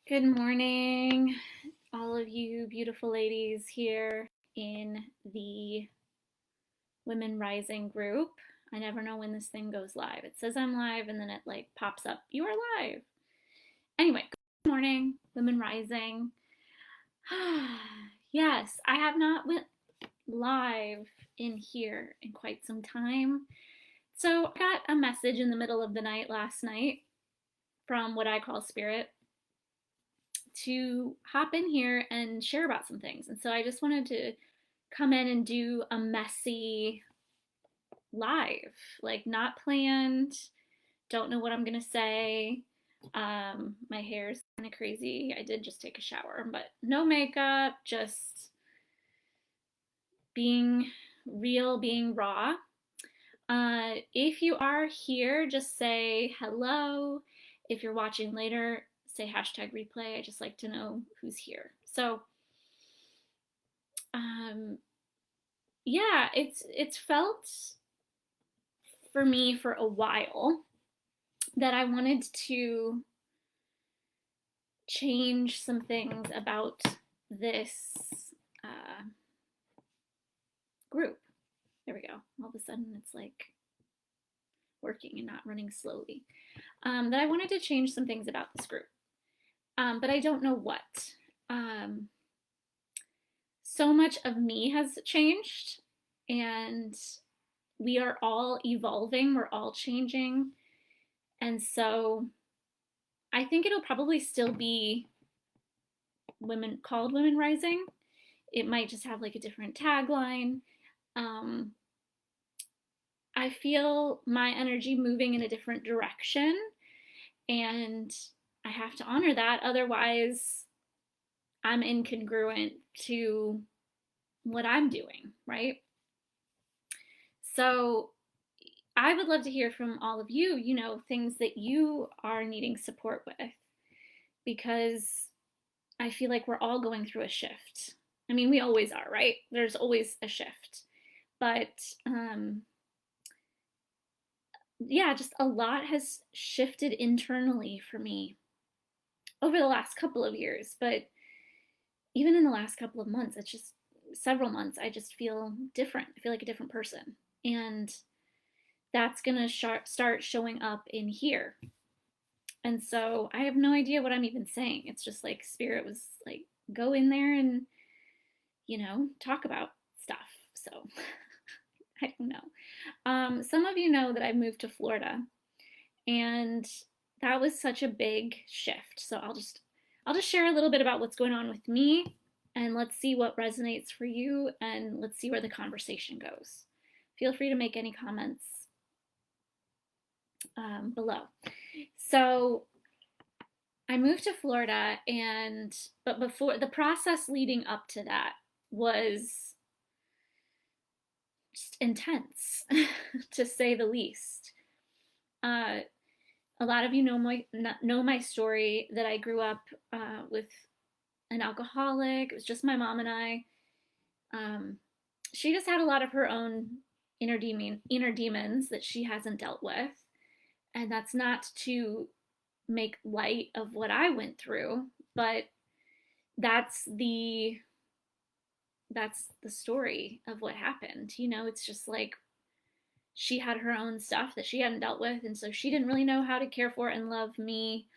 Good morning, all of you beautiful ladies here in the Women Rising group. I never know when this thing goes live. It says I'm live and then it like pops up, you are live. Anyway, good morning, Women Rising. Yes, I have not went live in here in quite some time. So I got a message in the middle of the night last night from what I call Spirit to hop in here and share about some things. And so I just wanted to come in and do a messy live, like not planned, don't know what I'm going to say. My hair's kind of crazy. I did just take a shower, but no makeup, just being real, being raw. If you are here, just say hello. If you're watching later, say hashtag replay. I just like to know who's here. So um, yeah, it's felt for me for a while that I wanted to change some things about this uh, group. There we go. All of a sudden, it's like working and not running slowly. That I wanted to change some things about this group, but I don't know what. So much of me has changed, and we are all evolving, we're all changing. And so I think it'll probably still be Women Rising. It might just have like a different tagline. Um, I feel my energy moving in a different direction, and I have to honor that. Otherwise, I'm incongruent to what I'm doing, right? So I would love to hear from all of you, things that you are needing support with, because I feel like we're all going through a shift. I mean, we always are, right? There's always a shift. But yeah, just a lot has shifted internally for me over the last couple of years. But even in the last couple of months, it's just several months, I just feel different. I feel like a different person. And that's going to start showing up in here. And so I have no idea what I'm even saying. It's just like Spirit was like, go in there and, talk about stuff. So I don't know. Some of you know that I moved to Florida, and that was such a big shift. So I'll just share a little bit about what's going on with me, and let's see what resonates for you, and let's see where the conversation goes. Feel free to make any comments below. So I moved to Florida, but before, the process leading up to that was just intense, to say the least. A lot of you know my story, that I grew up with an alcoholic. It was just my mom and I. She just had a lot of her own inner demons that she hasn't dealt with, and that's not to make light of what I went through, but that's the story of what happened. It's just like she had her own stuff that she hadn't dealt with, and so she didn't really know how to care for and love me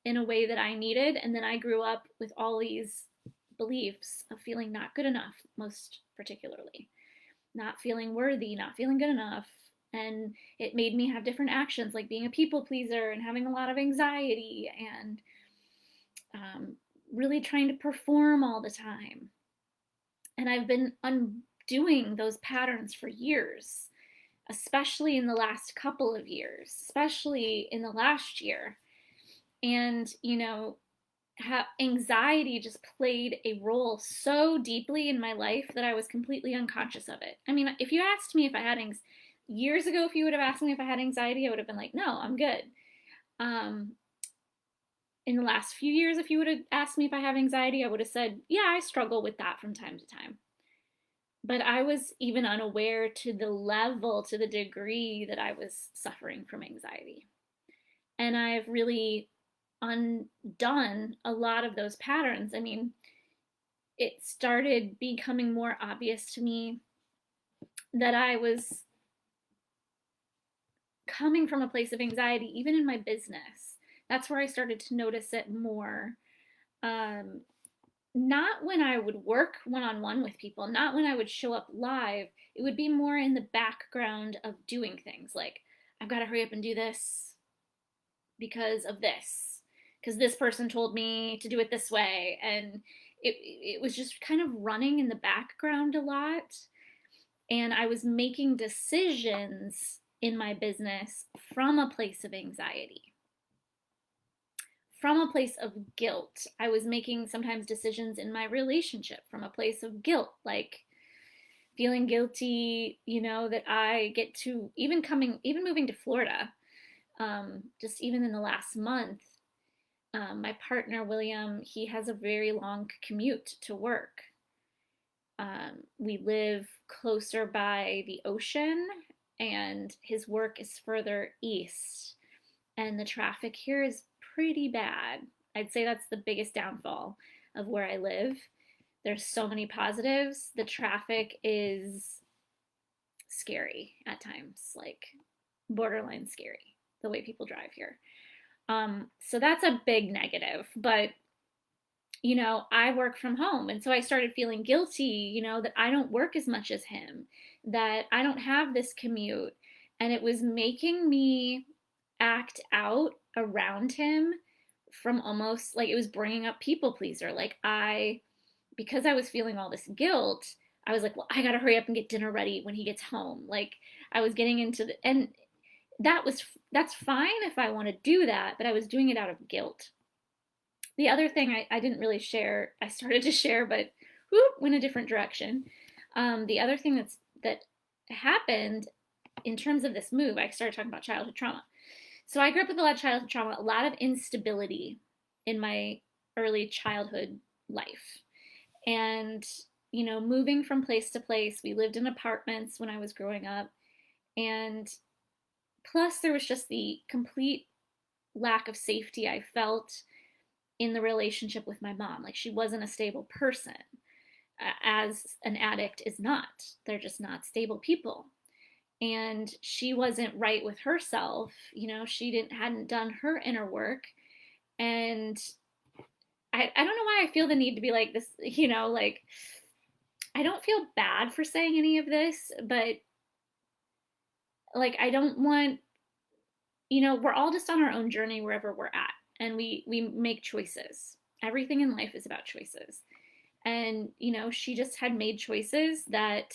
in a way that I needed. And then I grew up with all these beliefs of feeling not good enough, most particularly not feeling worthy, not feeling good enough. And it made me have different actions, like being a people pleaser and having a lot of anxiety, and really trying to perform all the time. And I've been undoing those patterns for years, especially in the last couple of years, especially in the last year. And, anxiety just played a role so deeply in my life that I was completely unconscious of it. I mean, if you asked me if I had years ago, if you would have asked me if I had anxiety, I would have been like, no, I'm good. In the last few years, if you would have asked me if I have anxiety, I would have said, yeah, I struggle with that from time to time. But I was even unaware to the degree that I was suffering from anxiety. And I've really undone a lot of those patterns. I mean, it started becoming more obvious to me that I was coming from a place of anxiety, even in my business. That's where I started to notice it more. Um, Not when I would work one on one with people, not when I would show up live. It would be more in the background of doing things like, I've got to hurry up and do this because of this, because this person told me to do it this way. And it was just kind of running in the background a lot. And I was making decisions in my business from a place of anxiety, from a place of guilt. I was making sometimes decisions in my relationship from a place of guilt, like feeling guilty, that I get to even moving to Florida, just even in the last month. My partner, William, he has a very long commute to work. We live closer by the ocean, and his work is further east. And the traffic here is pretty bad. I'd say that's the biggest downfall of where I live. There's so many positives. The traffic is scary at times, like borderline scary, the way people drive here. So that's a big negative. But I work from home. And so I started feeling guilty, that I don't work as much as him, that I don't have this commute. And it was making me act out around him from almost like it was bringing up people pleaser. Because I was feeling all this guilt, I was like, well, I got to hurry up and get dinner ready when he gets home. Like I was getting and that's fine if I want to do that, but I was doing it out of guilt. The other thing I didn't really share, I started to share, but went a different direction. The other thing that happened in terms of this move, I started talking about childhood trauma. So I grew up with a lot of childhood trauma, a lot of instability in my early childhood life. And, moving from place to place, we lived in apartments when I was growing up. And plus, there was just the complete lack of safety I felt in the relationship with my mom. Like she wasn't a stable person, as an addict is not. They're just not stable people. And she wasn't right with herself. She hadn't done her inner work. And I don't know why I feel the need to be like this, like I don't feel bad for saying any of this, but like I don't want, we're all just on our own journey wherever we're at, and we make choices. Everything in life is about choices. And she just had made choices that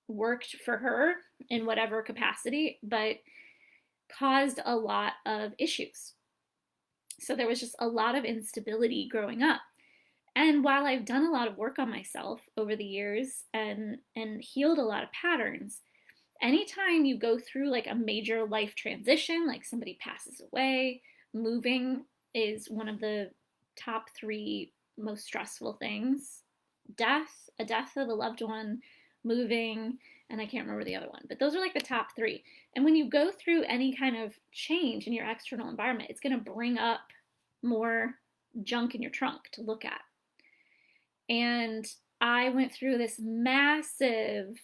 worked for her in whatever capacity, but caused a lot of issues. So there was just a lot of instability growing up. And while I've done a lot of work on myself over the years and healed a lot of patterns, anytime you go through like a major life transition, like somebody passes away, moving is one of the top 3 most stressful things. A death of a loved one, moving, and I can't remember the other one, but those are like the top 3. And when you go through any kind of change in your external environment, it's going to bring up more junk in your trunk to look at. And I went through this massive,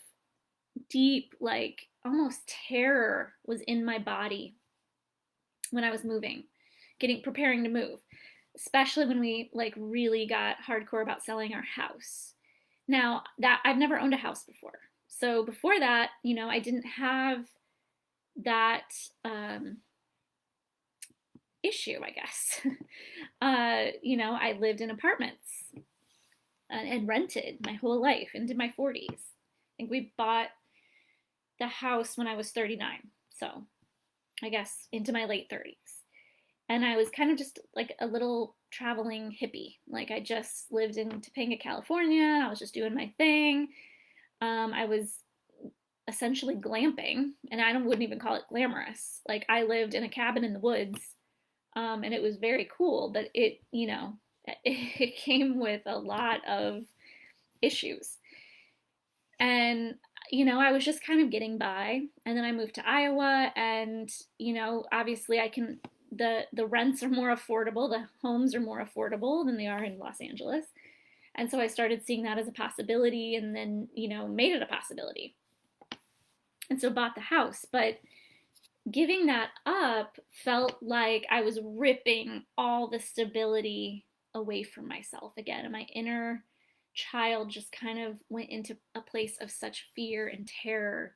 deep, like almost terror was in my body when I was moving, preparing to move, especially when we like really got hardcore about selling our house. Now that I've never owned a house before. So before that, I didn't have that issue, I guess. I lived in apartments and rented my whole life into my 40s. I think we bought the house when I was 39. So I guess into my late 30s. And I was kind of just like a little traveling hippie. Like I just lived in Topanga, California. I was just doing my thing. I was essentially glamping, and I wouldn't even call it glamorous. Like I lived in a cabin in the woods, and it was very cool, but it came with a lot of issues. And I was just kind of getting by. And then I moved to Iowa, and, obviously the rents are more affordable, the homes are more affordable than they are in Los Angeles. And so I started seeing that as a possibility, and then, made it a possibility. And so bought the house. But giving that up felt like I was ripping all the stability away from myself again. And my inner child just kind of went into a place of such fear and terror.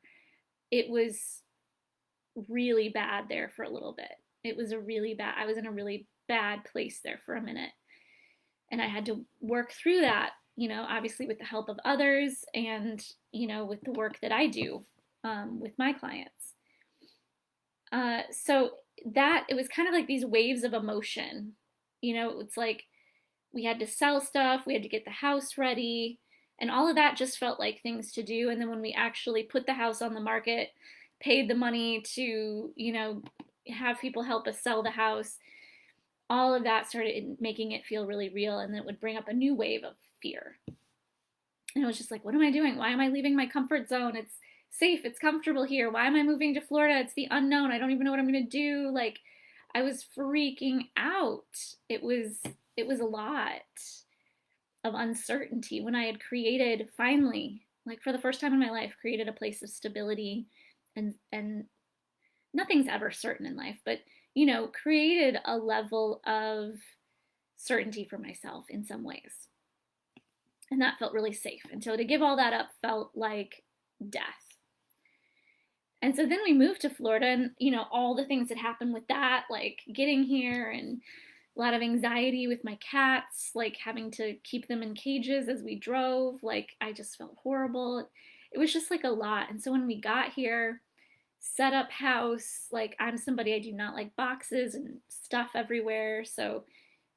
It was really bad there for a little bit. I was in a really bad place there for a minute. And I had to work through that, obviously with the help of others, and, with the work that I do with my clients. So that it was kind of like these waves of emotion. It's like we had to sell stuff, we had to get the house ready, and all of that just felt like things to do. And then when we actually put the house on the market, paid the money to, have people help us sell the house, all of that started making it feel really real. And then it would bring up a new wave of fear. And it was just like, what am I doing? Why am I leaving my comfort zone? It's safe, it's comfortable here. Why am I moving to Florida? It's the unknown. I don't even know what I'm going to do. Like, I was freaking out. It was a lot of uncertainty when I had created, finally, like for the first time in my life, created a place of stability. And nothing's ever certain in life, but created a level of certainty for myself in some ways. And that felt really safe. And so to give all that up felt like death. And so then we moved to Florida, and, all the things that happened with that, like getting here, and a lot of anxiety with my cats, like having to keep them in cages as we drove. Like, I just felt horrible. It was just like a lot. And so when we got here, set up house, like I'm somebody, I do not like boxes and stuff everywhere. So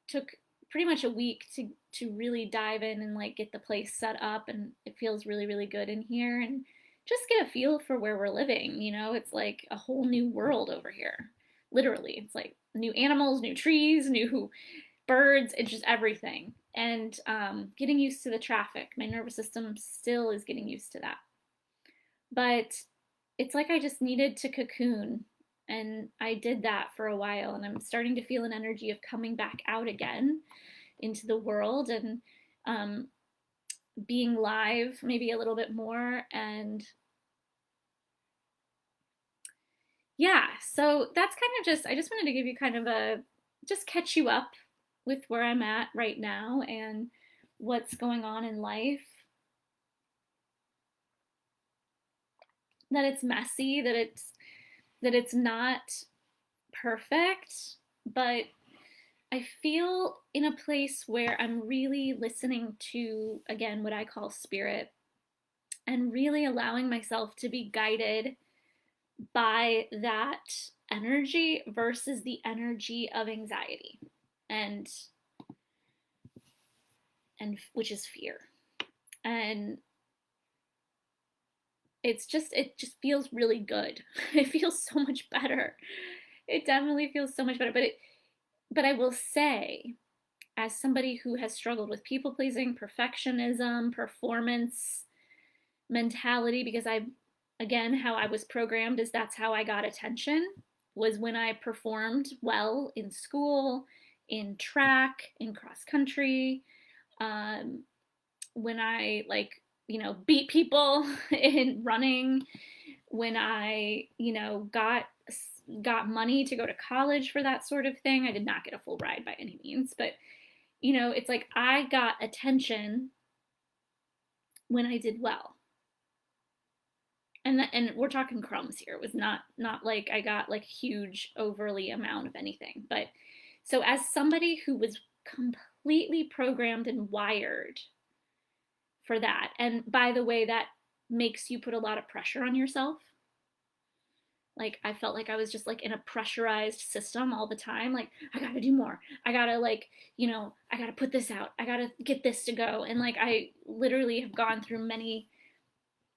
took pretty much a week to really dive in and like get the place set up, and it feels really, really good in here. And just get a feel for where we're living. It's like a whole new world over here. Literally, it's like new animals, new trees, new birds. It's just everything. And getting used to the traffic. My nervous system still is getting used to that. But it's like I just needed to cocoon. And I did that for a while. And I'm starting to feel an energy of coming back out again into the world, and being live maybe a little bit more. And yeah, so that's kind of I just wanted to give you kind of just catch you up with where I'm at right now and what's going on in life. That it's messy, that it's not perfect, but I feel in a place where I'm really listening to, again, what I call spirit, and really allowing myself to be guided by that energy versus the energy of anxiety and which is fear. And it just feels really good. It feels so much better. It definitely feels so much better. But I will say, as somebody who has struggled with people pleasing, perfectionism, performance mentality, because again, how I was programmed is that's how I got attention, was when I performed well in school, in track, in cross country, when I beat people in running, when I got money to go to college for that sort of thing. I did not get a full ride by any means, but it's like I got attention when I did well. And we're talking crumbs here. It was not like I got like huge overly amount of anything. But so as somebody who was completely programmed and wired for that, and by the way, that makes you put a lot of pressure on yourself. Like, I felt like I was just like in a pressurized system all the time. Like, I gotta do more. I gotta I gotta put this out. I gotta get this to go. And like, I literally have gone through many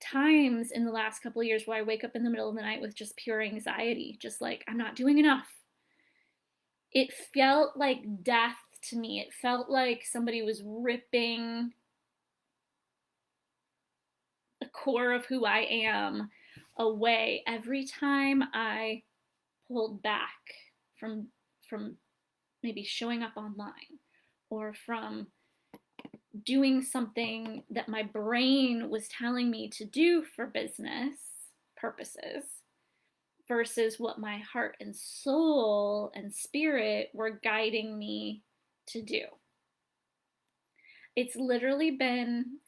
times in the last couple of years where I wake up in the middle of the night with just pure anxiety, just like, I'm not doing enough. It felt like death to me. It felt like somebody was ripping a core of who I am away every time I pulled back from maybe showing up online or from doing something that my brain was telling me to do for business purposes versus what my heart and soul and spirit were guiding me to do. It's literally been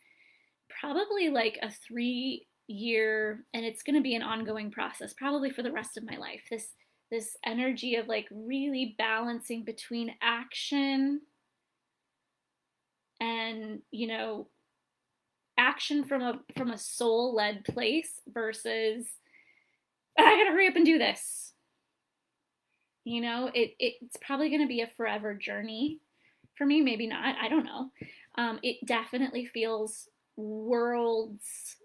probably like a 3-year, and it's going to be an ongoing process probably for the rest of my life. This energy of like really balancing between action and, you know, action from a soul-led place versus I gotta hurry up and do this. You know, it's probably going to be a forever journey for me. Maybe not. I don't know. It definitely feels worlds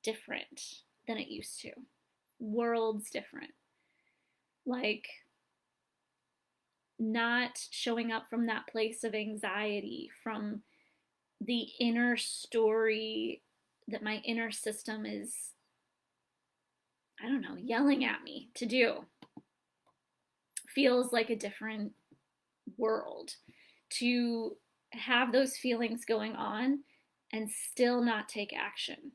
different than it used to. Worlds different. Like not showing up from that place of anxiety, from the inner story that my inner system is, I don't know, yelling at me to do. Feels like a different world. To have those feelings going on and still not take action.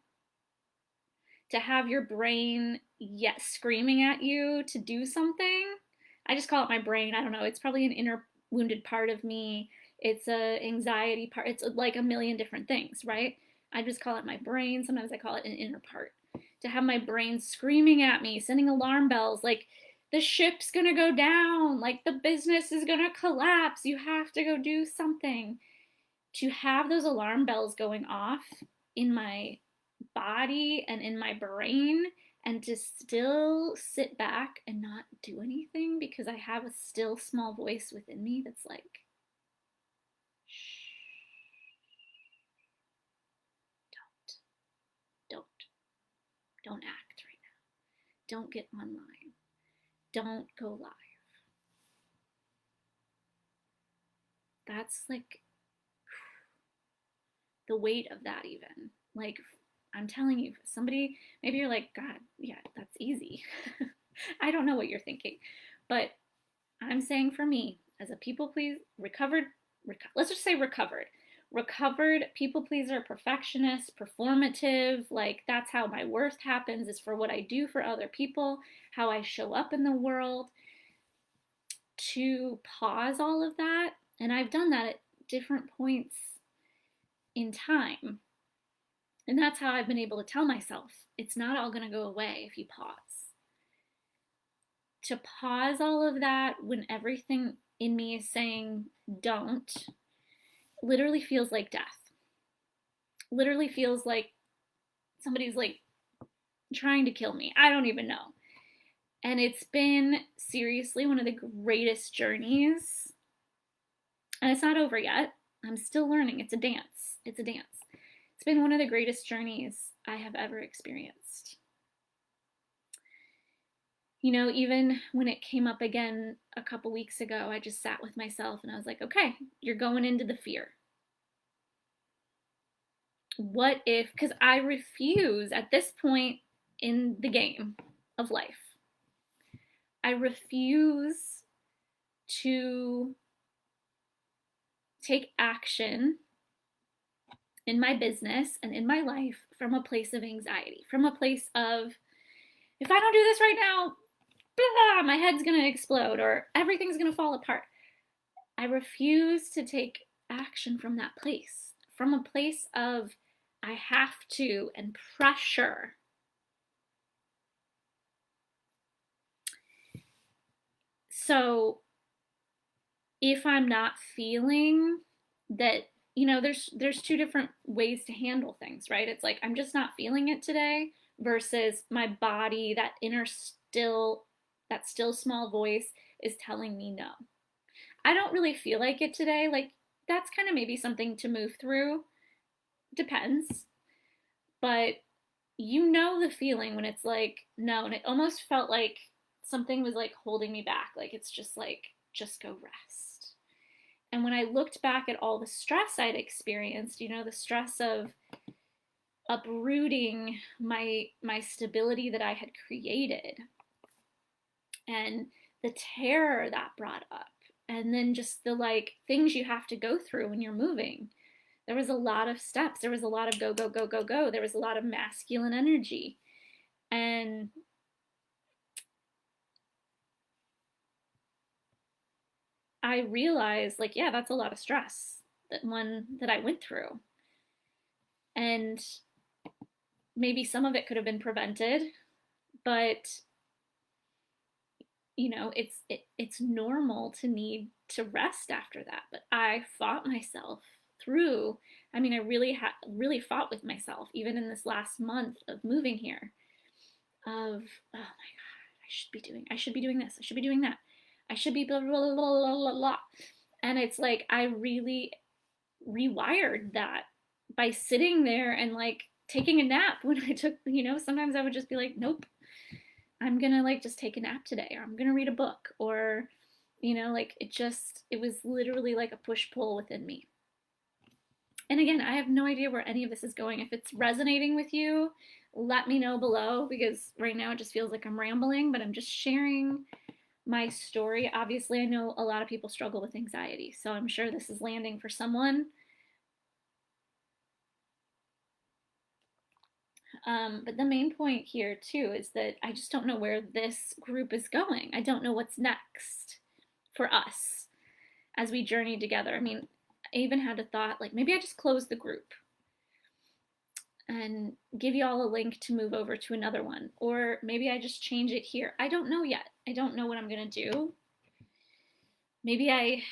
To have your brain yet screaming at you to do something. I just call it my brain. I don't know. It's probably an inner wounded part of me. It's a anxiety part. It's like a million different things, right? I just call it my brain. Sometimes I call it an inner part. To have my brain screaming at me, sending alarm bells, like the ship's gonna go down, like the business is gonna collapse, you have to go do something. To have those alarm bells going off in my body and in my brain, and to still sit back and not do anything because I have a still small voice within me that's like, shh, don't act right now. Don't get online. Don't go live. That's like the weight of that, even. Like, I'm telling you, somebody, maybe you're like, God, yeah, that's easy. I don't know what you're thinking. But I'm saying for me, as a people pleaser, let's just say recovered people pleaser, perfectionist, performative, like that's how my worth happens, is for what I do for other people, how I show up in the world. To pause all of that, and I've done that at different points in time, and that's how I've been able to tell myself it's not all going to go away if you pause. To pause all of that when everything in me is saying don't, literally feels like death. Literally feels like somebody's like trying to kill me. I don't even know. And it's been seriously one of the greatest journeys. And it's not over yet. I'm still learning. It's a dance. It's a dance. It's been one of the greatest journeys I have ever experienced. You know, even when it came up again a couple weeks ago, I just sat with myself and I was like, okay, you're going into the fear. What if, because I refuse at this point in the game of life, I refuse to take action in my business and in my life from a place of anxiety, from a place of, if I don't do this right now, blah, my head's going to explode or everything's going to fall apart. I refuse to take action from that place, from a place of I have to and pressure. So if I'm not feeling that, you know, there's two different ways to handle things, right? It's like I'm just not feeling it today versus my body, that still small voice is telling me no. I don't really feel like it today. Like that's kind of maybe something to move through. Depends. But you know the feeling when it's like no, and it almost felt like something was like holding me back. Like it's just like, just go rest. And when I looked back at all the stress I'd experienced, you know, the stress of uprooting my stability that I had created, and the terror that brought up, and then just the like things you have to go through when you're moving. There was a lot of steps, there was a lot of go go go go go, there was a lot of masculine energy. And I realized, like, yeah, that's a lot of stress, that one that I went through. And maybe some of it could have been prevented, but it's normal to need to rest after that. But I fought myself through. I mean, I really fought with myself, even in this last month of moving here. Of, oh my god, I should be doing this, I should be doing that, I should be blah blah blah blah blah blah. And it's like I really rewired that by sitting there and like taking a nap when I took, sometimes I would just be like, nope, I'm gonna like just take a nap today, or I'm gonna read a book, or like it was literally like a push pull within me. And again, I have no idea where any of this is going. If it's resonating with you, let me know below, because right now it just feels like I'm rambling, but I'm just sharing my story. Obviously, I know a lot of people struggle with anxiety, so I'm sure this is landing for someone. But the main point here too is that I just don't know where this group is going. I don't know what's next for us as we journey together. I mean, I even had a thought like maybe I just close the group and give you all a link to move over to another one, or maybe I just change it here. I don't know yet. I don't know what I'm gonna do. Maybe I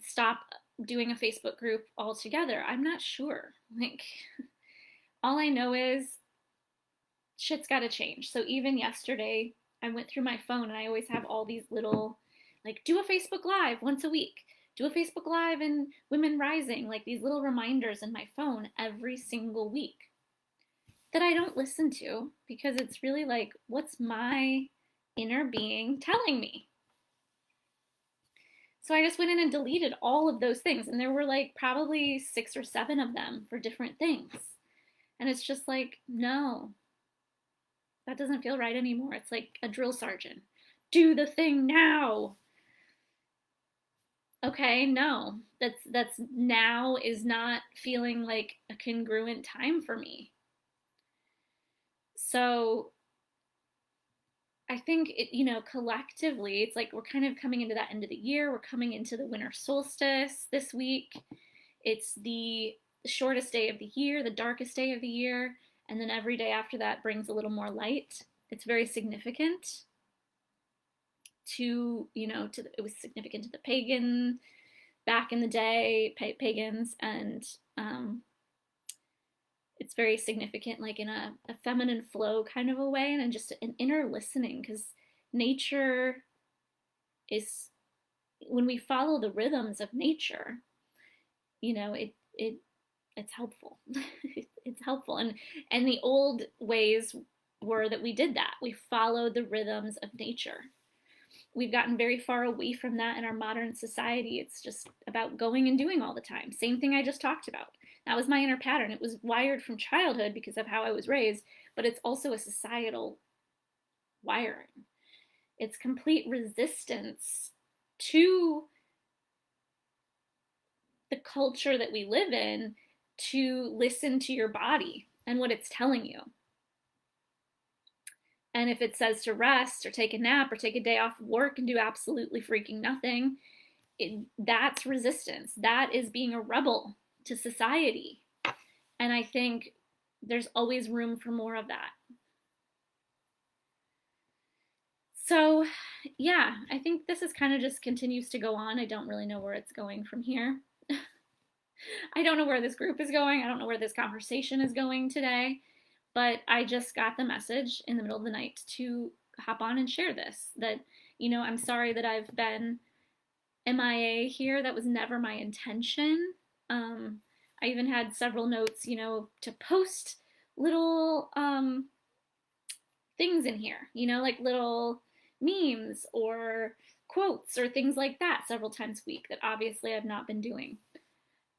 stop doing a Facebook group altogether. I'm not sure. Like, all I know is shit's got to change. So even yesterday, I went through my phone, and I always have all these little, like, do a Facebook Live once a week, do a Facebook Live in Women Rising, like these little reminders in my phone every single week that I don't listen to, because it's really like, what's my inner being telling me? So I just went in and deleted all of those things. And there were like probably 6 or 7 of them for different things. And it's just like, no, that doesn't feel right anymore. It's like a drill sergeant. Do the thing now. Okay, no. That's now is not feeling like a congruent time for me. So I think collectively, it's like we're kind of coming into that end of the year. We're coming into the winter solstice this week. It's the shortest day of the year, the darkest day of the year, and then every day after that brings a little more light. It's very significant it was significant to the pagan back in the day, pagans, and it's very significant, like in a feminine flow kind of a way, and just an inner listening, because nature is, when we follow the rhythms of nature, it's helpful. It's helpful, and the old ways were that we did that. We followed the rhythms of nature. We've gotten very far away from that in our modern society. It's just about going and doing all the time. Same thing I just talked about. That was my inner pattern. It was wired from childhood because of how I was raised, but it's also a societal wiring. It's complete resistance to the culture that we live in, to listen to your body and what it's telling you. And if it says to rest or take a nap or take a day off work and do absolutely freaking nothing, that's resistance. That is being a rebel to society. And I think there's always room for more of that. So yeah, I think this is kind of just continues to go on. I don't really know where it's going from here. I don't know where this group is going. I don't know where this conversation is going today, but I just got the message in the middle of the night to hop on and share this, that, I'm sorry that I've been MIA here. That was never my intention. I even had several notes, to post little things in here, like little memes or quotes or things like that several times a week that obviously I've not been doing.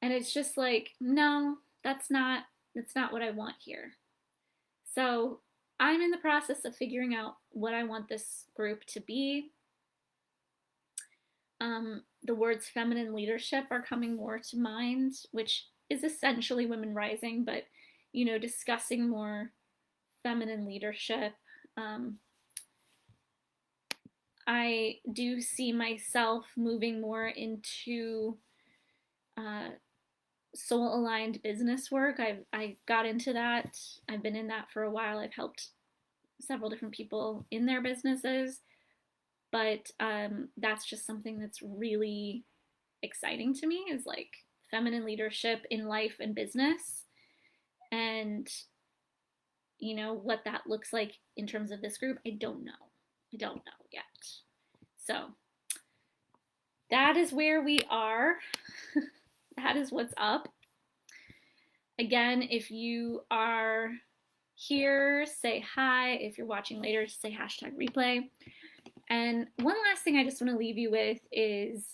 And it's just like, no, that's not what I want here. So I'm in the process of figuring out what I want this group to be. The words feminine leadership are coming more to mind, which is essentially women rising, but discussing more feminine leadership. Um, I do see myself moving more into uh, soul aligned business work. I got into that. I've been in that for a while. I've helped several different people in their businesses, but that's just something that's really exciting to me, is like feminine leadership in life and business, and what that looks like in terms of this group. I don't know yet. So that is where we are. That is what's up. Again, if you are here, say hi. If you're watching later, just say #replay. And one last thing I just want to leave you with is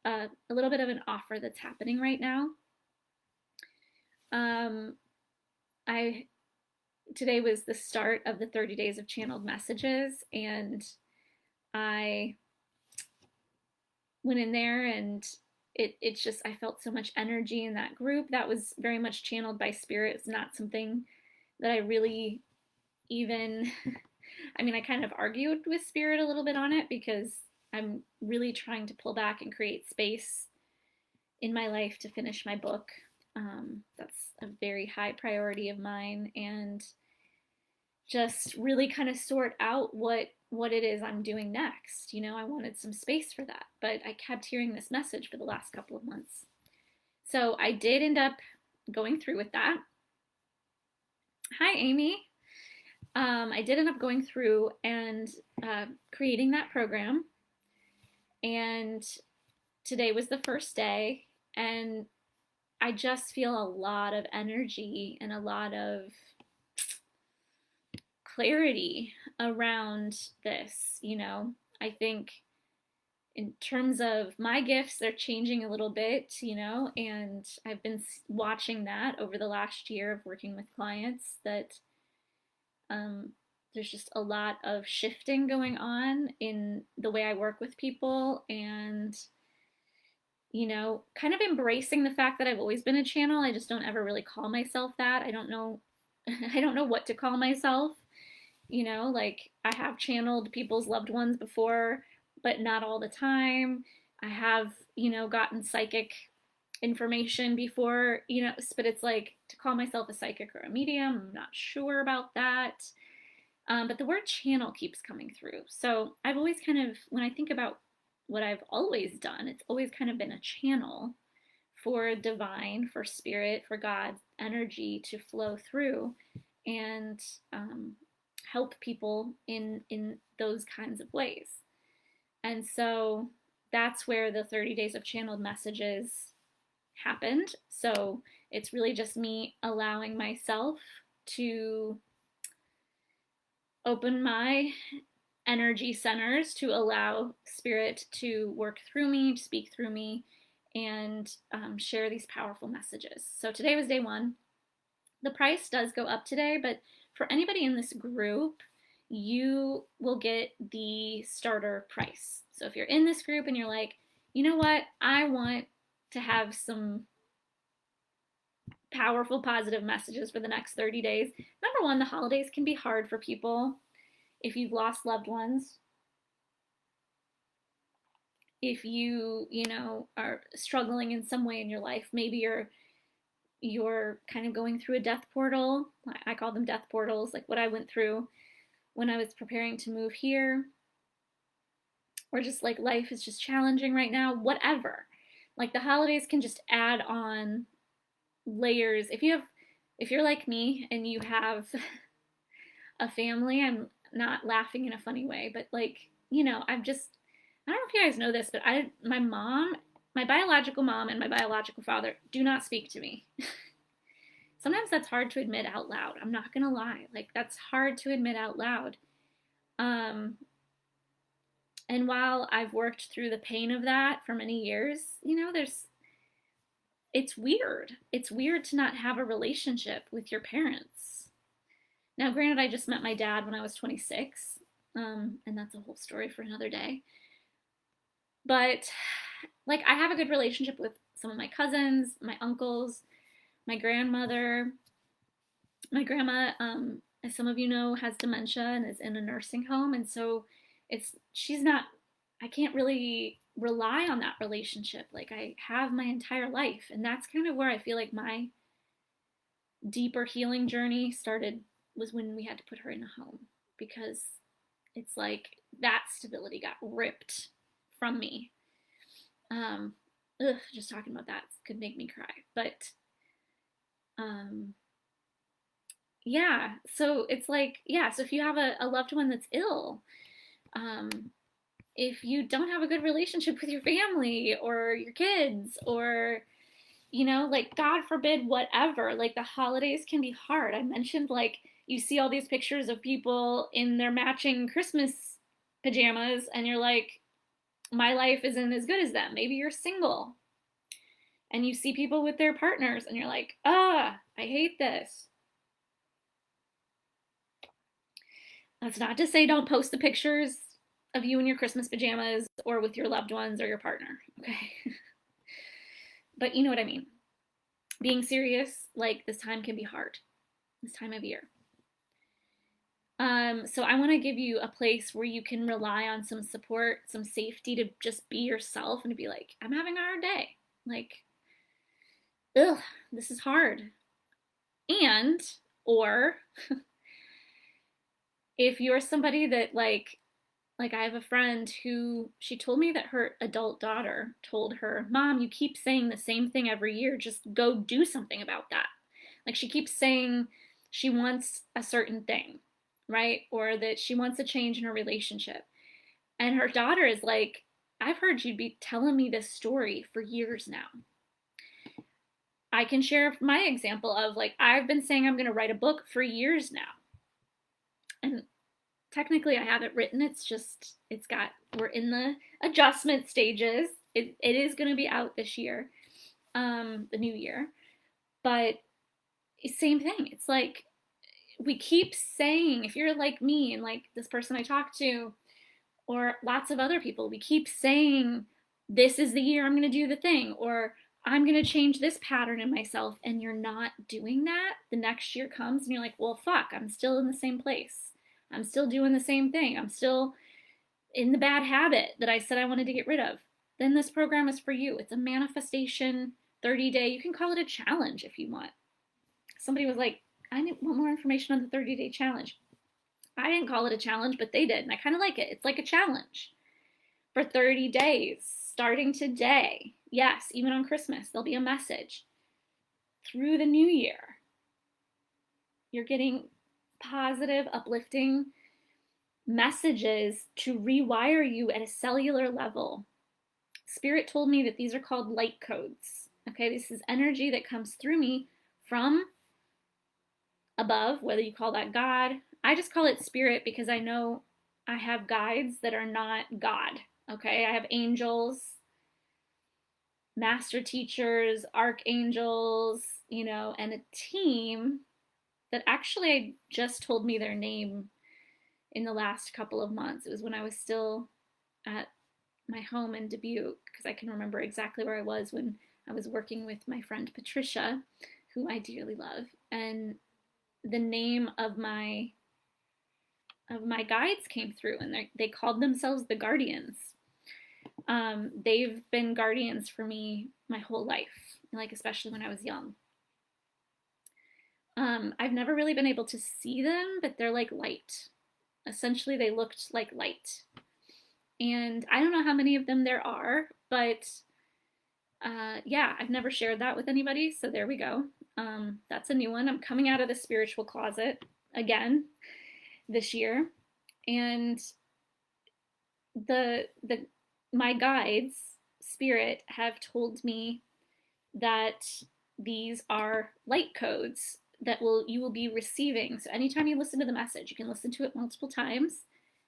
a little bit of an offer that's happening right now. Today was the start of the 30 days of channeled messages, and I went in there, and it's just, I felt so much energy in that group that was very much channeled by spirit. It's not something that I really even I kind of argued with spirit a little bit on it, because I'm really trying to pull back and create space in my life to finish my book. That's a very high priority of mine, and just really kind of sort out what it is I'm doing next. I wanted some space for that, but I kept hearing this message for the last couple of months. So I did end up going through with that. Hi, Amy. I did end up going through and creating that program, and today was the first day, and I just feel a lot of energy and a lot of clarity around this. I think in terms of my gifts, they're changing a little bit, and I've been watching that over the last year of working with clients, that there's just a lot of shifting going on in the way I work with people, and kind of embracing the fact that I've always been a channel. I just don't ever really call myself that. I don't know what to call myself. Like, I have channeled people's loved ones before, but not all the time. I have, gotten psychic information before, but it's like, to call myself a psychic or a medium, I'm not sure about that. But the word channel keeps coming through. So I've always kind of, when I think about what I've always done, it's always kind of been a channel for divine, for spirit, for God's energy to flow through and help people in those kinds of ways. And so that's where the 30 days of channeled messages happened. So it's really just me allowing myself to open my energy centers to allow spirit to work through me, to speak through me, and share these powerful messages. So today was day one. The price does go up today, but for anybody in this group, you will get the starter price. So if you're in this group and you're like, you know what, I want to have some powerful, positive messages for the next 30 days. Number one, the holidays can be hard for people. If you've lost loved ones, if you are struggling in some way in your life, maybe you're kind of going through a death portal. I call them death portals, like what I went through when I was preparing to move here, or just like life is just challenging right now, whatever. Like, the holidays can just add on layers. If you're like me and you have a family, I'm not laughing in a funny way, but like, I don't know if you guys know this, but my biological mom and my biological father do not speak to me. Sometimes that's hard to admit out loud. I'm not gonna lie. Like, that's hard to admit out loud. And while I've worked through the pain of that for many years, it's weird. It's weird to not have a relationship with your parents. Now, granted, I just met my dad when I was 26, and that's a whole story for another day. But like, I have a good relationship with some of my cousins, my uncles, my grandmother. My grandma, as some of you know, has dementia and is in a nursing home, and so she's not. I can't really rely on that relationship like I have my entire life, and that's kind of where I feel like my deeper healing journey started, was when we had to put her in a home, because it's like that stability got ripped from me. Um, just talking about that could make me cry, but um, yeah. So it's like, yeah. So if you have a loved one that's ill, um, if you don't have a good relationship with your family or your kids, or like, God forbid, whatever, like, the holidays can be hard. I mentioned, like, you see all these pictures of people in their matching Christmas pajamas, and you're like, my life isn't as good as them. Maybe you're single and you see people with their partners, and you're like, I hate this. That's not to say don't post the pictures of you in your Christmas pajamas or with your loved ones or your partner, okay? But you know what I mean. Being serious, like, this time can be hard, this time of year. So I want to give you a place where you can rely on some support, some safety, to just be yourself and to be like, I'm having a hard day. Like, ugh, this is hard. And, or if you're somebody that, like, I have a friend who, she told me that her adult daughter told her, Mom, you keep saying the same thing every year. Just go do something about that. Like, she keeps saying she wants a certain thing, right? Or that she wants a change in her relationship. And her daughter is like, I've heard you'd be telling me this story for years now. I can share my example of, like, I've been saying I'm going to write a book for years now. And technically I have it written. We're in the adjustment stages. It is going to be out this year, the new year. But same thing. It's like, we keep saying, if you're like me and like this person I talked to, or lots of other people, we keep saying, this is the year I'm going to do the thing, or I'm going to change this pattern in myself, and you're not doing that. The next year comes and you're like, well, fuck, I'm still in the same place. I'm still doing the same thing. I'm still in the bad habit that I said I wanted to get rid of. Then this program is for you. It's a manifestation 30-day. You can call it a challenge if you want. Somebody was like, I want more information on the 30-day challenge. I didn't call it a challenge, but they did, and I kind of like it. It's like a challenge for 30 days, starting today. Yes, even on Christmas, there'll be a message. Through the new year, you're getting positive, uplifting messages to rewire you at a cellular level. Spirit told me that these are called light codes. Okay, this is energy that comes through me from above, whether you call that God. I just call it spirit because I know I have guides that are not God. Okay, I have angels, master teachers, archangels, and a team that actually just told me their name in the last couple of months. It was when I was still at my home in Dubuque, because I can remember exactly where I was when I was working with my friend Patricia, who I dearly love. And the name of my guides came through, and they called themselves the Guardians. They've been guardians for me my whole life, like, especially when I was young. I've never really been able to see them, but they're like light. Essentially, they looked like light. And I don't know how many of them there are, but yeah, I've never shared that with anybody, so there we go. That's a new one. I'm coming out of the spiritual closet again this year, and my guides, spirit, have told me that these are light codes that you will be receiving. So anytime you listen to the message, you can listen to it multiple times.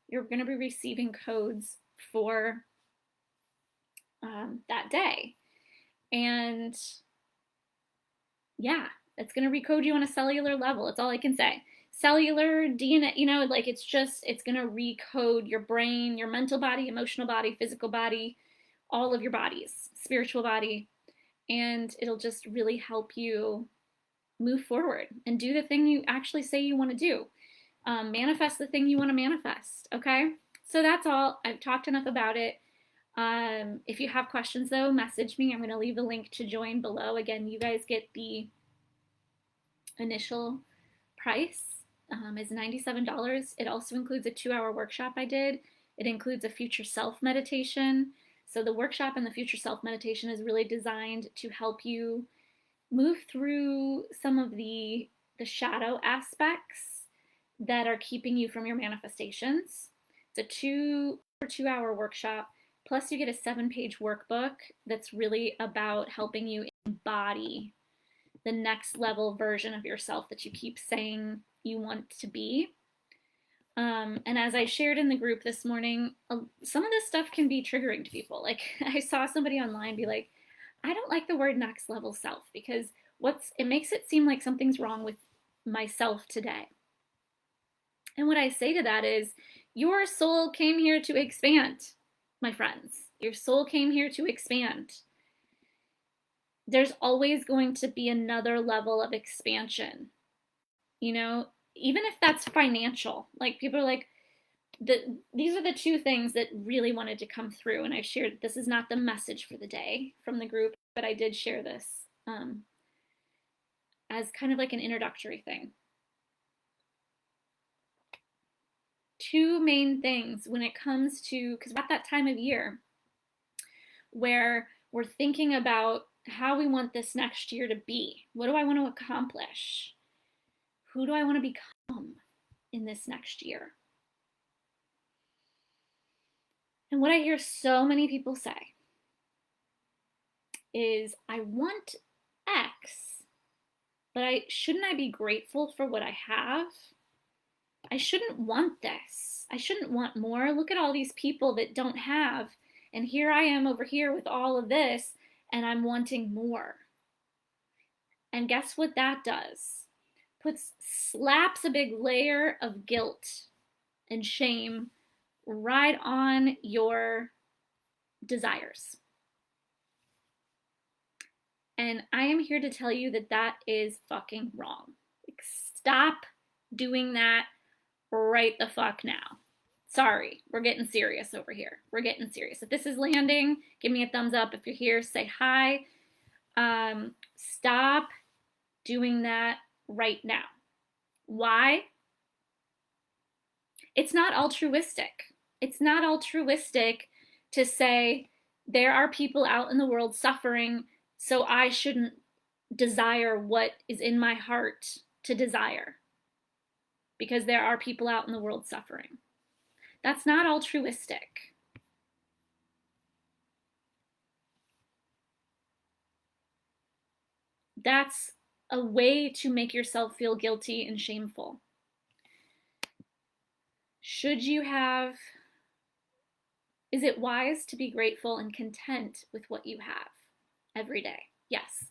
You're going to be receiving codes for that day. And yeah, it's going to recode you on a cellular level. That's all I can say. cellular DNA, like it's going to recode your brain, your mental body, emotional body, physical body, all of your bodies, spiritual body, and it'll just really help you move forward and do the thing you actually say you want to do. Manifest the thing you want to manifest, okay? So that's all. I've talked enough about it. If you have questions, though, message me. I'm going to leave the link to join below. Again, you guys get the initial price is $97. It also includes a 2-hour workshop I did. It includes a future self meditation. So the workshop and the future self meditation is really designed to help you move through some of the shadow aspects that are keeping you from your manifestations. It's a 2-hour workshop. Plus you get a 7-page workbook that's really about helping you embody the next level version of yourself that you keep saying you want to be. And as I shared in the group this morning, some of this stuff can be triggering to people. Like I saw somebody online be like, I don't like the word next level self because it makes it seem like something's wrong with myself today. And what I say to that is, your soul came here to expand, my friends. Your soul came here to expand. There's always going to be another level of expansion, even if that's financial. Like people are like, these are the two things that really wanted to come through. And I've shared, this is not the message for the day from the group, but I did share this as kind of like an introductory thing. Two main things when it comes to, because we're at that time of year where we're thinking about how we want this next year to be. What do I want to accomplish? Who do I want to become in this next year? And what I hear so many people say is, I want X, but shouldn't I be grateful for what I have? I shouldn't want this. I shouldn't want more. Look at all these people that don't have. And here I am over here with all of this, and I'm wanting more. And guess what that does? Slaps a big layer of guilt and shame right on your desires. And I am here to tell you that that is fucking wrong. Like, stop doing that right the fuck now. Sorry, we're getting serious over here. We're getting serious. If this is landing, give me a thumbs up. If you're here, say hi. Stop doing that right now. Why? It's not altruistic. It's not altruistic to say there are people out in the world suffering, so I shouldn't desire what is in my heart to desire because there are people out in the world suffering. That's not altruistic. That's a way to make yourself feel guilty and shameful. Is it wise to be grateful and content with what you have every day? Yes.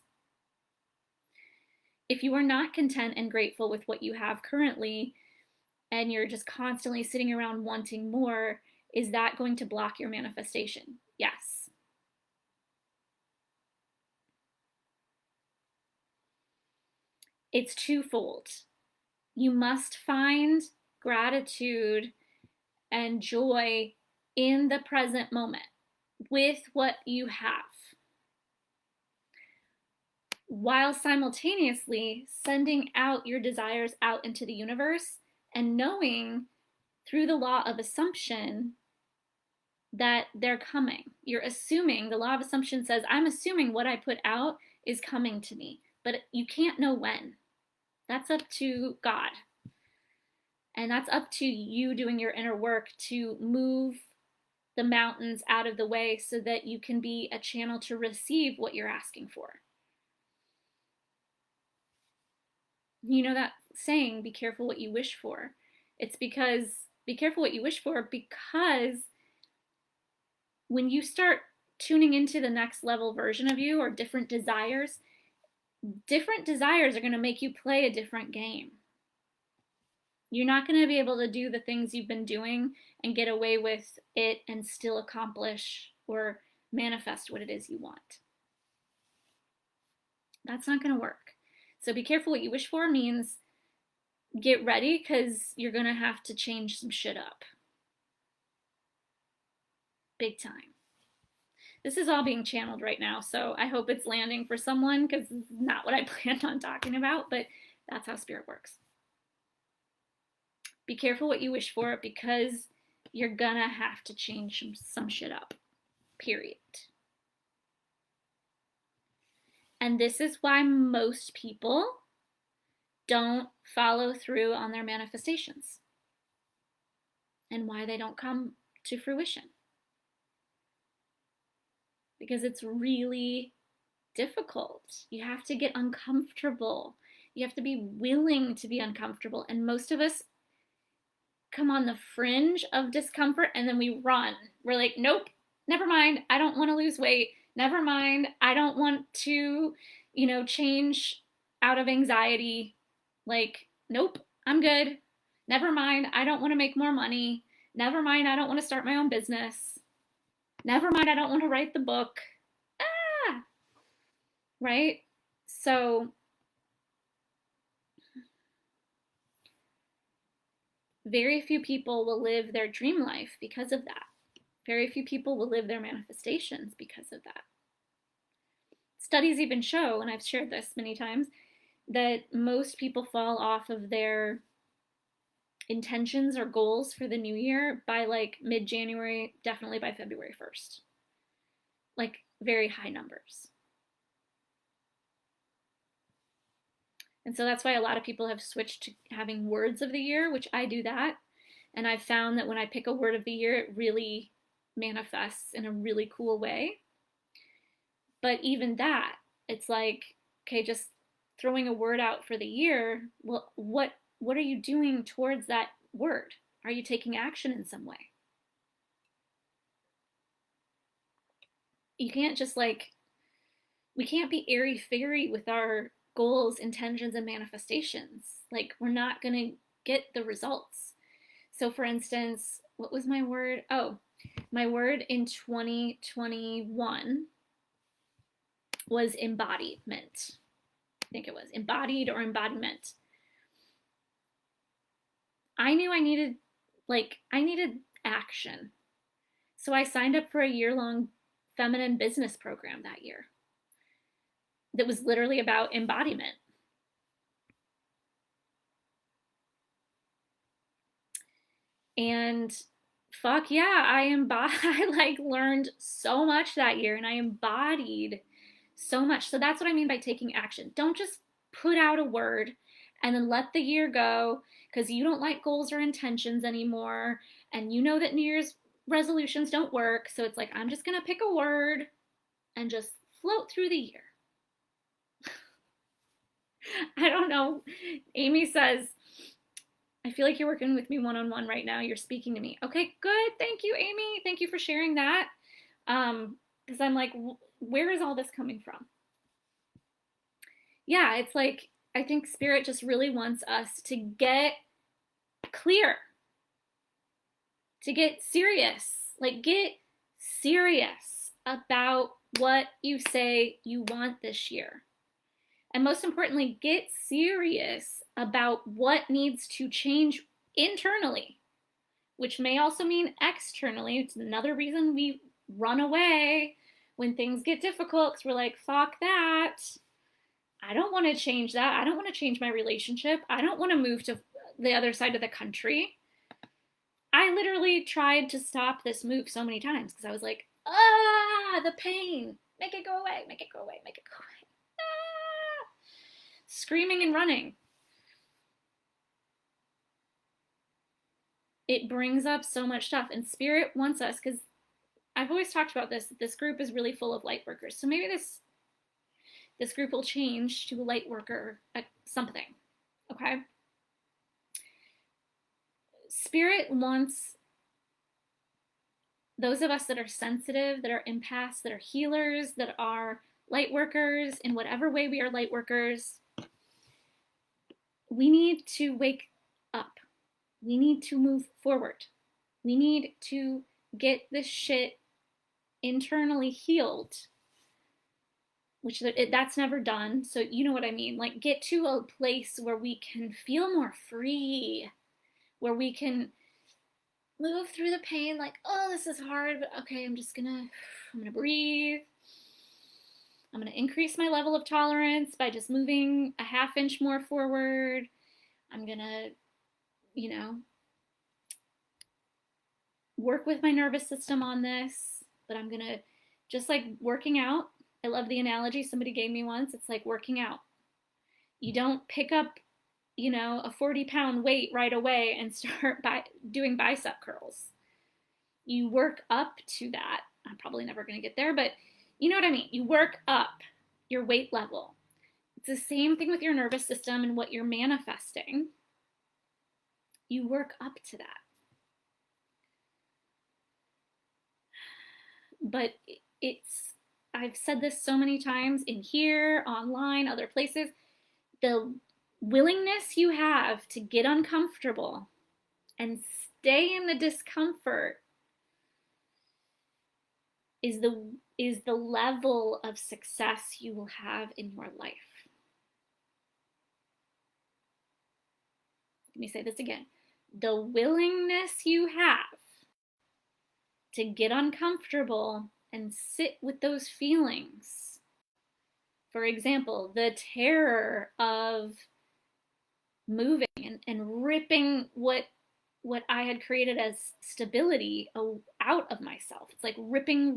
If you are not content and grateful with what you have currently, and you're just constantly sitting around wanting more, is that going to block your manifestation? Yes. It's twofold. You must find gratitude and joy in the present moment with what you have, while simultaneously sending out your desires out into the universe and knowing through the law of assumption that they're coming. You're assuming, the law of assumption says, I'm assuming what I put out is coming to me, but you can't know when. That's up to God. And that's up to you doing your inner work to move the mountains out of the way so that you can be a channel to receive what you're asking for. You know that saying, be careful what you wish for. It's because, be careful what you wish for, because when you start tuning into the next level version of you or different desires are going to make you play a different game. You're not going to be able to do the things you've been doing and get away with it and still accomplish or manifest what it is you want. That's not going to work. So be careful what you wish for means get ready, because you're going to have to change some shit up. Big time. This is all being channeled right now, so I hope it's landing for someone, because it's not what I planned on talking about, but that's how spirit works. Be careful what you wish for, because you're gonna have to change some shit up. Period. And this is why most people don't follow through on their manifestations and why they don't come to fruition. Because it's really difficult. You have to get uncomfortable. You have to be willing to be uncomfortable. And most of us come on the fringe of discomfort and then we run. We're like, nope, never mind. I don't want to lose weight. Never mind. I don't want to, change out of anxiety. Like, nope, I'm good. Never mind. I don't want to make more money. Never mind. I don't want to start my own business. Never mind. I don't want to write the book. Right? So very few people will live their dream life because of that. Very few people will live their manifestations because of that. Studies even show, and I've shared this many times, that most people fall off of their intentions or goals for the new year by like mid-January, definitely by February 1st. Like very high numbers. And so that's why a lot of people have switched to having words of the year, which I do that. And I've found that when I pick a word of the year, it really manifests in a really cool way. But even that, it's like, okay, just throwing a word out for the year, well, what are you doing towards that word? Are you taking action in some way? You can't just we can't be airy-fairy with our goals, intentions, and manifestations. Like, we're not going to get the results. So for instance, what was my word? Oh, my word in 2021 was embodiment. I think it was embodied or embodiment. I knew I needed action. So I signed up for a year-long feminine business program that year that was literally about embodiment. And fuck yeah, I learned so much that year, and I embodied so much. So that's what I mean by taking action. Don't just put out a word and then let the year go because you don't like goals or intentions anymore, and you know that New Year's resolutions don't work. So it's like, I'm just gonna pick a word and just float through the year. I don't know. Amy says, I feel like you're working with me one-on-one right now. You're speaking to me. Okay, good. Thank you, Amy. Thank you for sharing that. Because I'm like, where is all this coming from? Yeah, it's like, I think Spirit just really wants us to get clear, to get serious. Like, get serious about what you say you want this year. And most importantly, get serious about what needs to change internally, which may also mean externally. It's another reason we run away when things get difficult, because we're like, fuck that. I don't want to change that. I don't want to change my relationship. I don't want to move to the other side of the country. I literally tried to stop this move so many times because I was like, the pain. Make it go away, make it go away, make it go away. Screaming and running. It brings up so much stuff, and Spirit wants us, because I've always talked about this group is really full of light workers. So maybe this group will change to a light worker at something. Okay? Spirit wants those of us that are sensitive, that are empaths, that are healers, that are light workers, in whatever way we are light workers, we need to wake up. We need to move forward. We need to get this shit internally healed, which that's never done. So you know what I mean? Like, get to a place where we can feel more free, where we can move through the pain like, oh, this is hard, but okay, I'm gonna breathe. I'm gonna increase my level of tolerance by just moving a half inch more forward. I'm gonna, you know, work with my nervous system on this, but I'm gonna, just like working out. I love the analogy somebody gave me once. It's like working out. You don't pick up, a 40-pound weight right away and start doing bicep curls. You work up to that. I'm probably never going to get there, but you know what I mean. You work up your weight level. It's the same thing with your nervous system and what you're manifesting. You work up to that. But I've said this so many times in here, online, other places, the willingness you have to get uncomfortable and stay in the discomfort is the level of success you will have in your life. Let me say this again. The willingness you have to get uncomfortable and sit with those feelings. For example, the terror of moving and ripping what I had created as stability out of myself. It's like ripping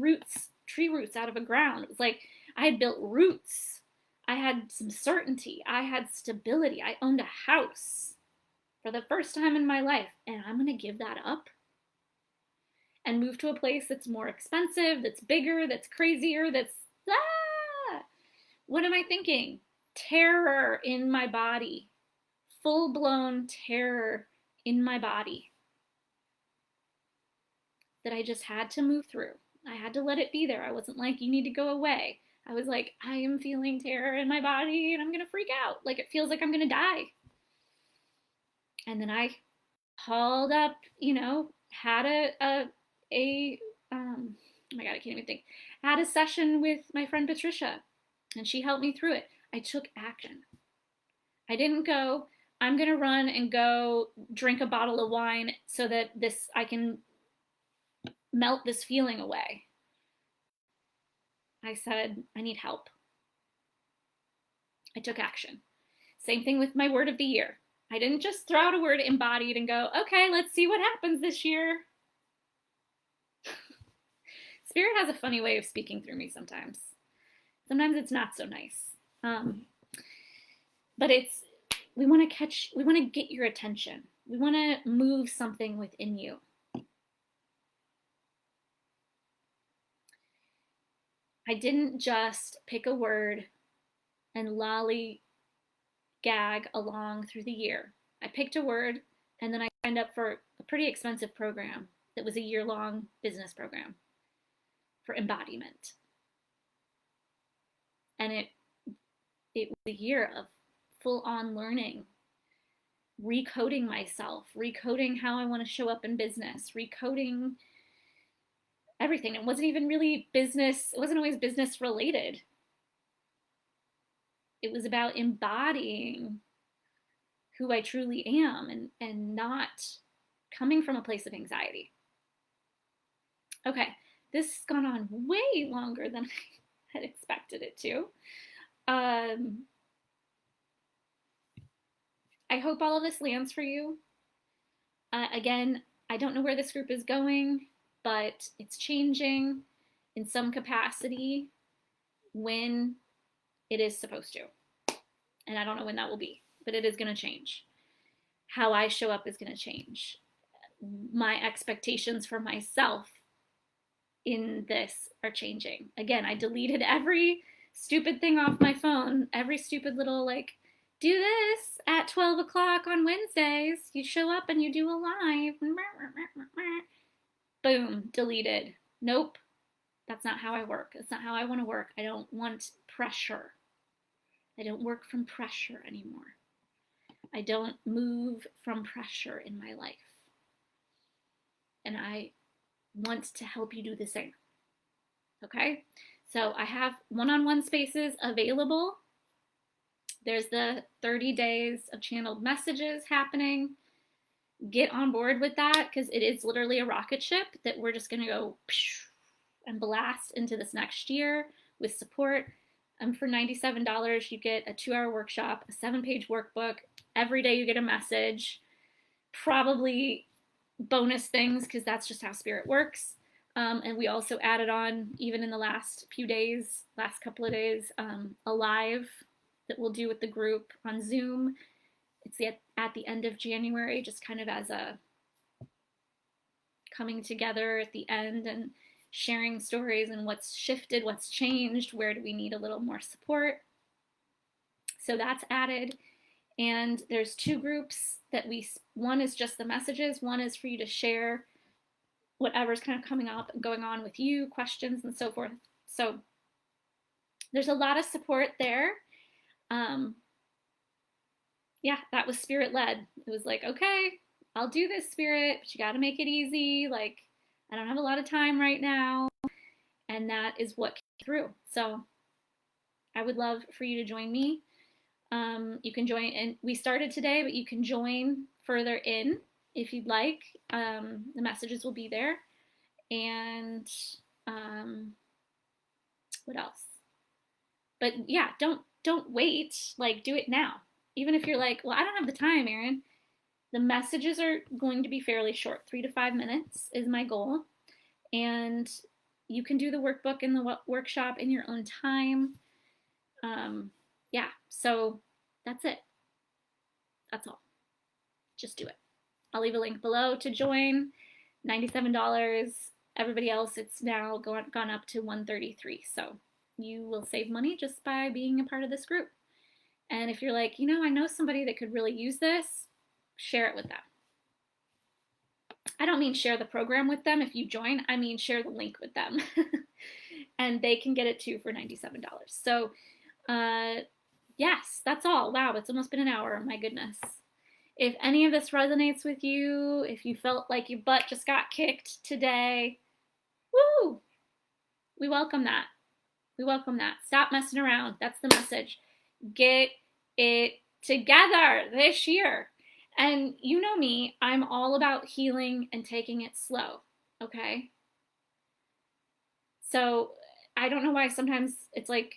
tree roots out of a ground. It was like I had built roots. I had some certainty. I had stability. I owned a house for the first time in my life, and I'm going to give that up and move to a place that's more expensive, that's bigger, that's crazier, that's what am I thinking? Terror in my body. Full-blown terror in my body that I just had to move through. I had to let it be there. I wasn't like, you need to go away. I was like, I am feeling terror in my body and I'm going to freak out. Like, it feels like I'm going to die. And then I hauled up, had oh my God, I can't even think. Had a session with my friend Patricia and she helped me through it. I took action. I didn't go, I'm going to run and go drink a bottle of wine so that I can melt this feeling away. I said, I need help. I took action. Same thing with my word of the year. I didn't just throw out a word embodied and go, okay, let's see what happens this year. Spirit has a funny way of speaking through me sometimes. Sometimes it's not so nice. But we want to get your attention. We want to move something within you. I didn't just pick a word and lollygag along through the year. I picked a word and then I signed up for a pretty expensive program that was a year-long business program for embodiment. And it was a year of full-on learning, recoding myself, recoding how I want to show up in business, recoding everything. It wasn't even really business. It wasn't always business related. It was about embodying who I truly am and not coming from a place of anxiety. Okay, this has gone on way longer than I had expected it to. I hope all of this lands for you. Again, I don't know where this group is going, but it's changing in some capacity when it is supposed to. And I don't know when that will be, but it is going to change. How I show up is going to change. My expectations for myself in this are changing. Again, I deleted every stupid thing off my phone, every stupid little do this at 12 o'clock on Wednesdays. You show up and you do a live. Boom, deleted. Nope, that's not how I work. That's not how I want to work. I don't want pressure. I don't work from pressure anymore. I don't move from pressure in my life. And I want to help you do the same. Okay? So I have one-on-one spaces available. There's the 30 days of channeled messages happening. Get on board with that because it is literally a rocket ship that we're just going to go and blast into this next year with support. For $97, you get a 2-hour workshop, a 7-page workbook. Every day you get a message, probably bonus things because that's just how Spirit works. And we also added on, even in the last couple of days, a live that we'll do with the group on Zoom. It's at the end of January, just kind of as a coming together at the end and sharing stories and what's shifted, what's changed, where do we need a little more support. So that's added. And there's 2 groups that one is just the messages, one is for you to share whatever's kind of coming up and going on with you, questions and so forth. So there's a lot of support there. Yeah, that was Spirit led. It was like, okay, I'll do this, Spirit, but you got to make it easy. Like, I don't have a lot of time right now. And that is what came through. So I would love for you to join me. You can join, and we started today, but you can join further in if you'd like. The messages will be there. And what else? But yeah, don't wait. Like, do it now. Even if you're like, well, I don't have the time, Erin. The messages are going to be fairly short. 3 to 5 minutes is my goal. And you can do the workbook and the workshop in your own time. Yeah, so that's it. That's all. Just do it. I'll leave a link below to join. $97. Everybody else, it's now gone up to $133. So you will save money just by being a part of this group. And if you're like, I know somebody that could really use this, share it with them. I don't mean share the program with them if you join. I mean share the link with them. And they can get it too for $97. So yes, that's all. Wow, it's almost been an hour. My goodness. If any of this resonates with you, if you felt like your butt just got kicked today, woo! We welcome that. We welcome that. Stop messing around. That's the message. Get it together this year. And you know me, I'm all about healing and taking it slow, okay? So I don't know why sometimes it's like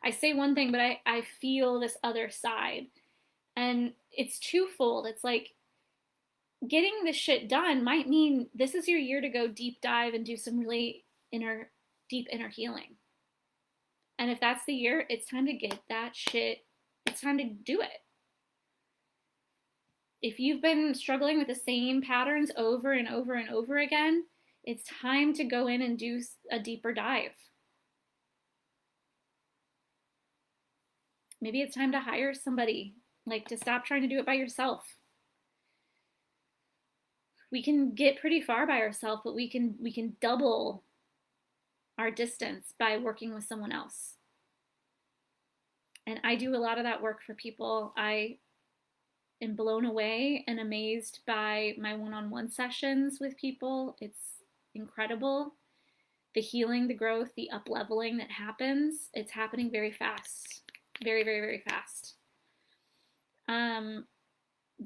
I say one thing, but I feel this other side. And it's twofold. It's like getting this shit done might mean this is your year to go deep dive and do some really deep inner healing. And if that's the year, it's time to get that shit. It's time to do it. If you've been struggling with the same patterns over and over and over again, it's time to go in and do a deeper dive. Maybe it's time to hire somebody, like to stop trying to do it by yourself. We can get pretty far by ourselves, but we can double our distance by working with someone else. And I do a lot of that work for people. I am blown away and amazed by my one-on-one sessions with people. It's incredible. The healing, the growth, the up-leveling that happens, it's happening very fast. Very, very, very fast.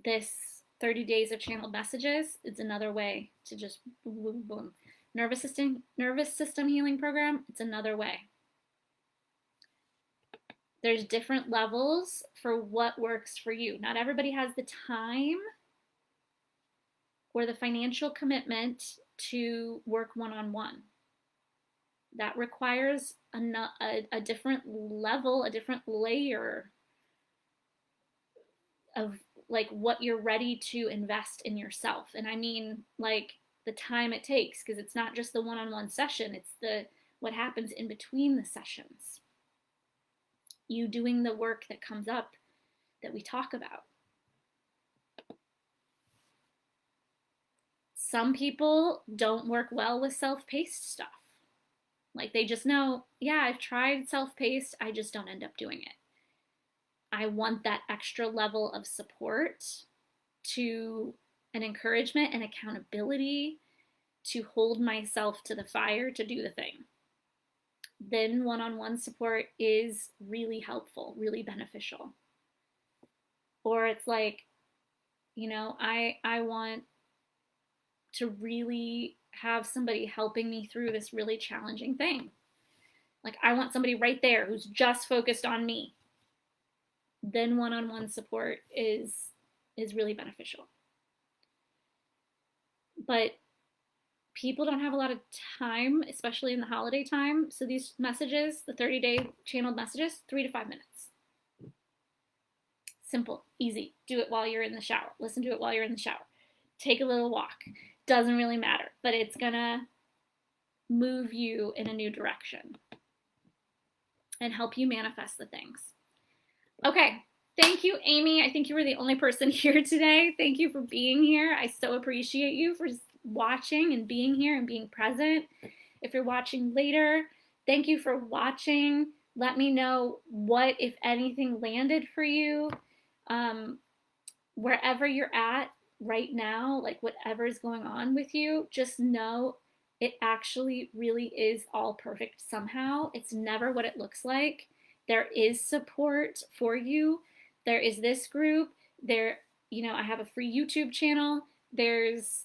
This 30 days of channeled messages, it's another way to just boom, boom. Nervous system healing program, it's another way. There's different levels for what works for you. Not everybody has the time or the financial commitment to work one-on-one. That requires a different level, a different layer of like what you're ready to invest in yourself. And I mean like the time it takes, because it's not just the one-on-one session, it's what happens in between the sessions. You doing the work that comes up that we talk about. Some people don't work well with self-paced stuff. Like they just know, yeah, I've tried self-paced, I just don't end up doing it. I want that extra level of support to an encouragement and accountability to hold myself to the fire to do the thing. Then one-on-one support is really helpful, really beneficial. Or it's like, I want to really have somebody helping me through this really challenging thing. Like, I want somebody right there who's just focused on me. Then one-on-one support is really beneficial. But people don't have a lot of time, especially in the holiday time. So these messages, the 30-day channeled messages, 3 to 5 minutes. Simple, easy. Do it while you're in the shower. Listen to it while you're in the shower. Take a little walk. Doesn't really matter, but it's gonna move you in a new direction and help you manifest the things. Okay, thank you, Amy. I think you were the only person here today. Thank you for being here. I so appreciate you for watching and being here and being present. If you're watching later, thank you for watching. Let me know what, if anything, landed for you. Wherever you're at right now, like whatever's going on with you, just know it actually really is all perfect somehow. It's never what it looks like. There is support for you. There is this group. There, I have a free YouTube channel. There's,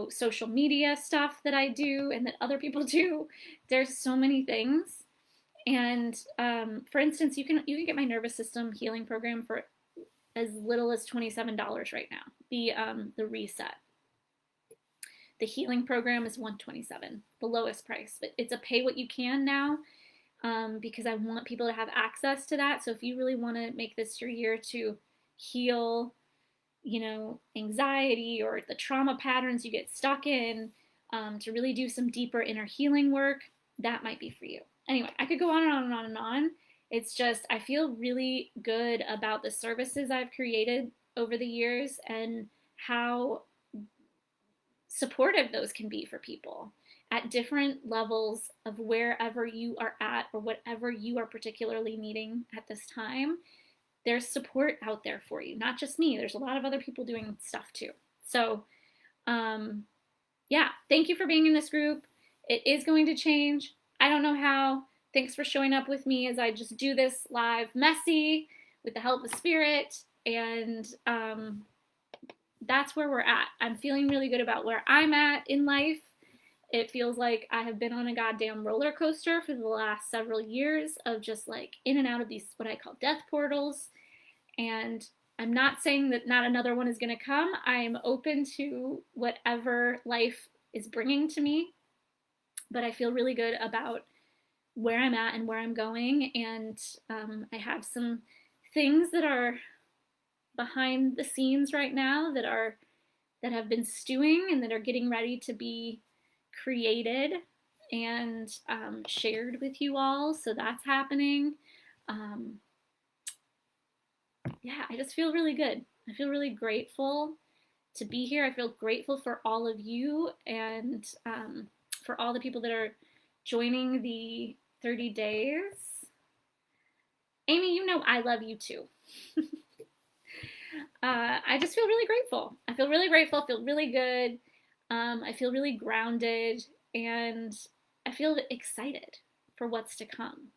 social media stuff that I do and that other people do. There's so many things. And for instance, you can get my nervous system healing program for as little as $27 right now. The reset. The healing program is $127, the lowest price, but it's a pay what you can now, because I want people to have access to that. So if you really want to make this your year to heal, anxiety or the trauma patterns you get stuck in, to really do some deeper inner healing work, that might be for you. Anyway, I could go on and on and on and on. It's just, I feel really good about the services I've created over the years and how supportive those can be for people at different levels of wherever you are at or whatever you are particularly needing at this time. There's support out there for you, not just me. There's a lot of other people doing stuff too. So, yeah, thank you for being in this group. It is going to change. I don't know how. Thanks for showing up with me as I just do this live messy with the help of spirit. And that's where we're at. I'm feeling really good about where I'm at in life. It feels like I have been on a goddamn roller coaster for the last several years of just like in and out of these, what I call death portals. And I'm not saying that not another one is going to come. I'm open to whatever life is bringing to me. But I feel really good about where I'm at and where I'm going. And I have some things that are behind the scenes right now that have been stewing and that are getting ready to be created and shared with you all. So that's happening. Yeah, I just feel really good. I feel really grateful to be here. I feel grateful for all of you and for all the people that are joining the 30 days. Amy, I love you too. I just feel really grateful. I feel really grateful. I feel really good. I feel really grounded, and I feel excited for what's to come.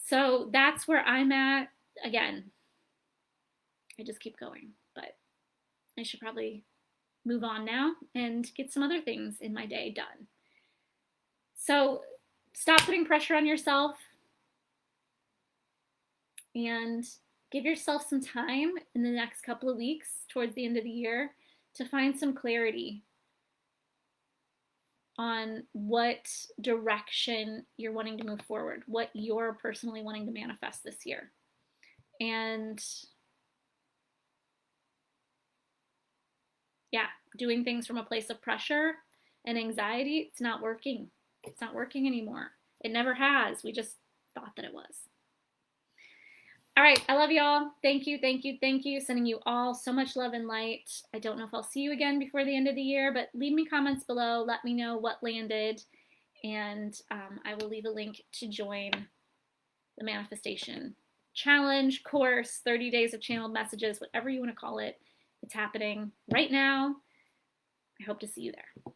So that's where I'm at. Again, I just keep going, but I should probably move on now and get some other things in my day done. So stop putting pressure on yourself and give yourself some time in the next couple of weeks towards the end of the year to find some clarity on what direction you're wanting to move forward, what you're personally wanting to manifest this year. And yeah, doing things from a place of pressure and anxiety, it's not working. It's not working anymore. It never has. We just thought that it was. All right, I love y'all. Thank you, thank you, thank you. Sending you all so much love and light. I don't know if I'll see you again before the end of the year, but leave me comments below. Let me know what landed, and I will leave a link to join the manifestation challenge, course, 30 days of channeled messages, whatever you want to call it. It's happening right now. I hope to see you there.